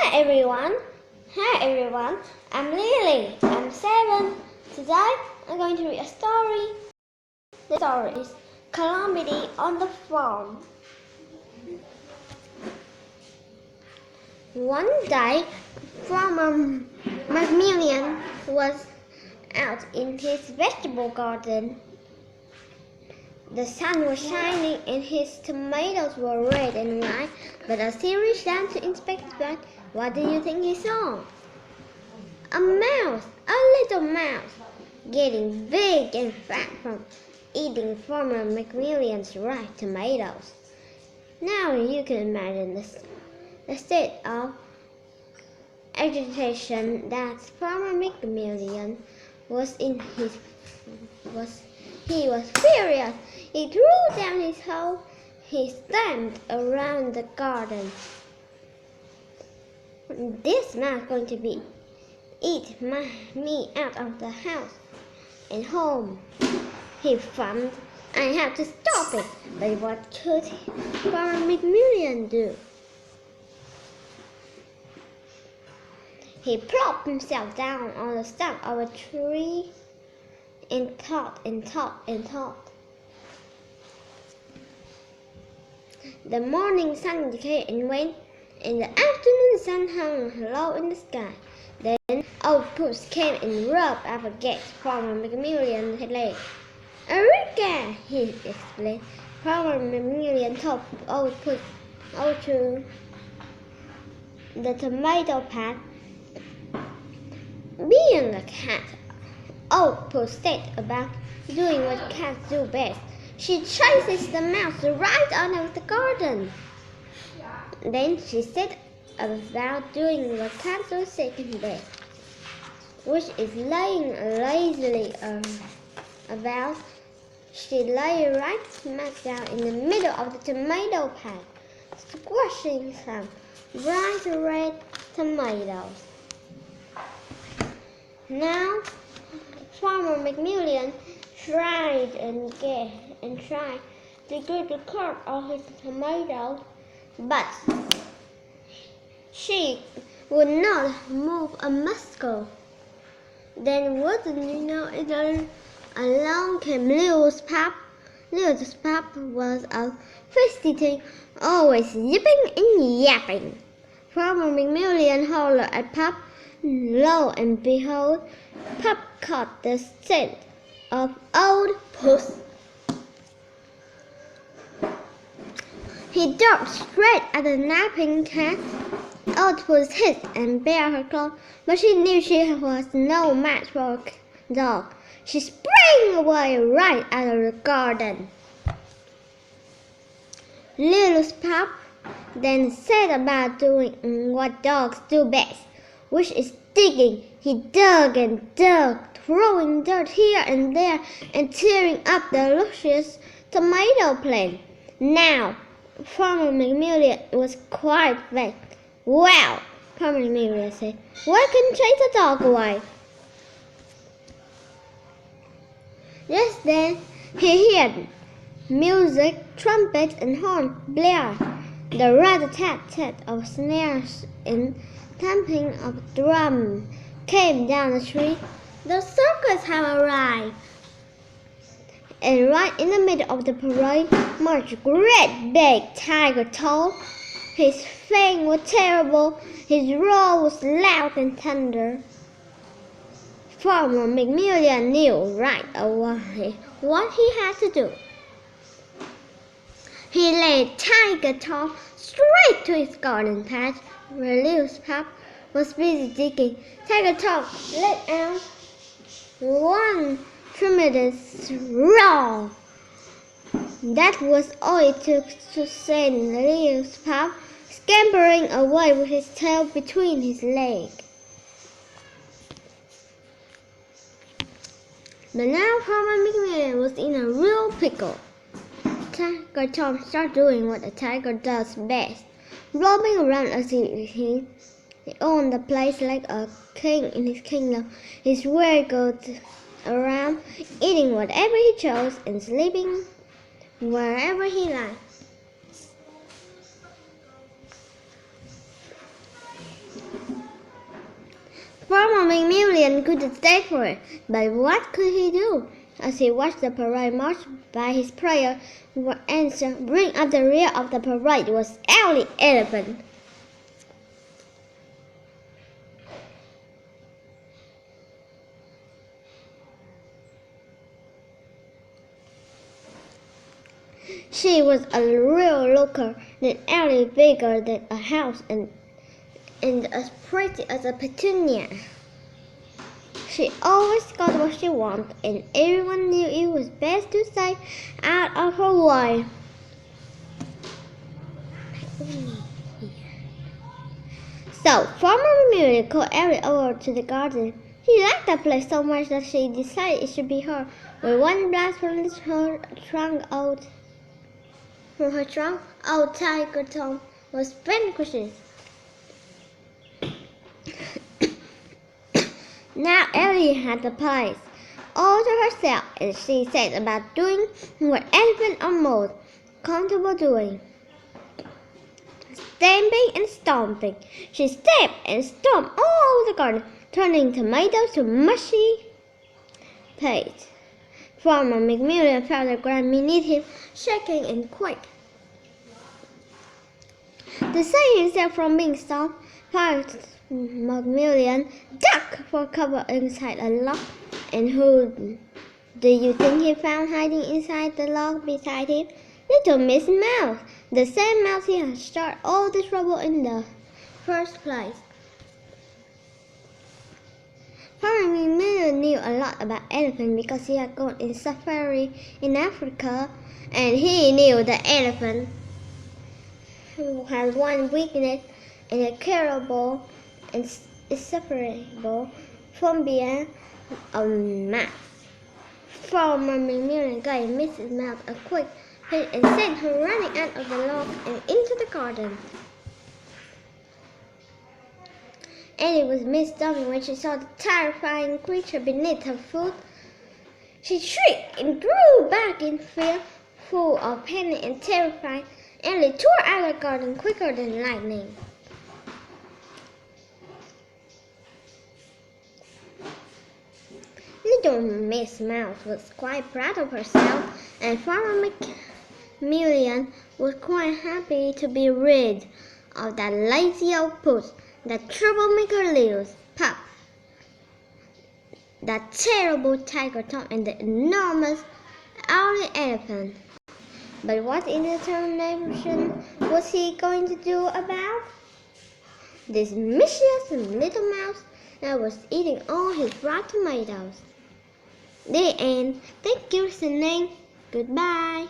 Hi everyone. I'm Lily. I'm 7. Today I'm going to read a story. The story is Calamity on the Farm. One day, Farmer Macmillan was out in his vegetable garden. The sun was shining and his tomatoes were red and white, but as he reached down to inspect the plant, what do you think he saw? A mouse, a little mouse, getting big and fat from eating Farmer Macmillan's ripe tomatoes. Now you can imagine the state of agitation that Farmer Macmillan was in. He was furious. He threw down his hoe. He stamped around the garden. This mouse is going to eat me out of the house and home. He foamed. I have to stop it. But what could Farmer Macmillan do? He plopped himself down on the stump of a tree and thought and thought and thought. The morning sun came and went, and the afternoon sun hung low in the sky. Then old Puss came and rubbed up against Farmer Macmillan's leg. "Eureka!" he exclaimed. Farmer Macmillan told old Puss to the tomato patch. Being a cat, old Puss set about doing what cats do best. She chases the mouse right out of the garden. Then she set about doing what cats do second best, which is laying lazily about. She lay right smack down in the middle of the tomato patch, squashing some bright red tomatoes. Now, Farmer Macmillan tried to get the curd of his tomatoes, but she would not move a muscle. Then wouldn't you know it, along came Little Pup. Little Pup was a feisty thing, always yipping and yapping. Farmer Macmillan hollered at Pup. Lo and behold, Pup caught the scent of old Puss. He dove straight at the napping cat. Old Puss hissed and bared her claws, but she knew she was no match for a dog. She sprang away right out of the garden. Little Pup then set about doing what dogs do best, which is digging. He dug and dug, throwing dirt here and there and tearing up the luscious tomato plant. Now, Farmer Macmillan was quite vexed. "Well," Farmer Macmillan said, "why can't chase the dog away?" Just then, he heard music, trumpets and horns blare, the rat-a-tat-tat of snares and thumping of drums came down the street. The circus had arrived, and right in the middle of the parade marched a great big tiger tall. His fang was terrible, his roar was loud and thunder. Farmer Macmillan knew right away what he had to do. He led Tiger Tom straight to his garden patch, where Little Pup was busy digging. Tiger Tom let out one tremendous roar. That was all it took to send Little Pup scampering away with his tail between his legs. But now Farmer Macmillan was in a real pickle. Tiger Tom started doing what a tiger does best, roaming around as if he owned the place like a king in his kingdom. He swaggered around, eating whatever he chose and sleeping wherever he liked. Farmer McMillian couldn't stay for it, but what could he do? As he watched the parade march by, his prayer for answer. Bring up the rear of the parade was Ellie Elephant. She was a real looker, than Ellie, bigger than a house and as pretty as a petunia. She always got what she wanted, and everyone knew it was best to stay out of her way. So Farmer Mary called Ellie over to the garden. She liked the place so much that she decided it should be her. With one blast from her trunk, old Tiger Tom was vanquished. Now Ellie had the place all to herself, and she set about doing what elephants are most comfortable doing. Stamping and stomping. She stamped and stomped all over the garden, turning tomatoes to mushy paste. Farmer McMillian felt the ground beneath him shaking and quake. To save himself from being stomped, McMillian ducked for cover inside a log. And who do you think he found hiding inside the log beside him? Little Miss Mouse, the same mouse he had started all the trouble in the first place. Farmer McMillian knew a lot about elephants because he had gone in safari in Africa, and he knew the elephant who has one weakness and a terrible and inseparable from being a mouse. Farmer McMillian gave Mrs. Mouse a quick hit and sent her running out of the log and into the garden. Ellie was mistaken when she saw the terrifying creature beneath her foot. She shrieked and drew back in fear, full of panic and terrified. Ellie tore out of the garden quicker than lightning. Little Miss Mouse was quite proud of herself, and Farmer McMillian was quite happy to be rid of that lazy old puss, that troublemaker little pup, that terrible Tiger Tom, and the enormous owly elephant. But what in determination was he going to do about this mischievous little mouse that was eating all his raw tomatoes? The end. Thank you for listening. Goodbye.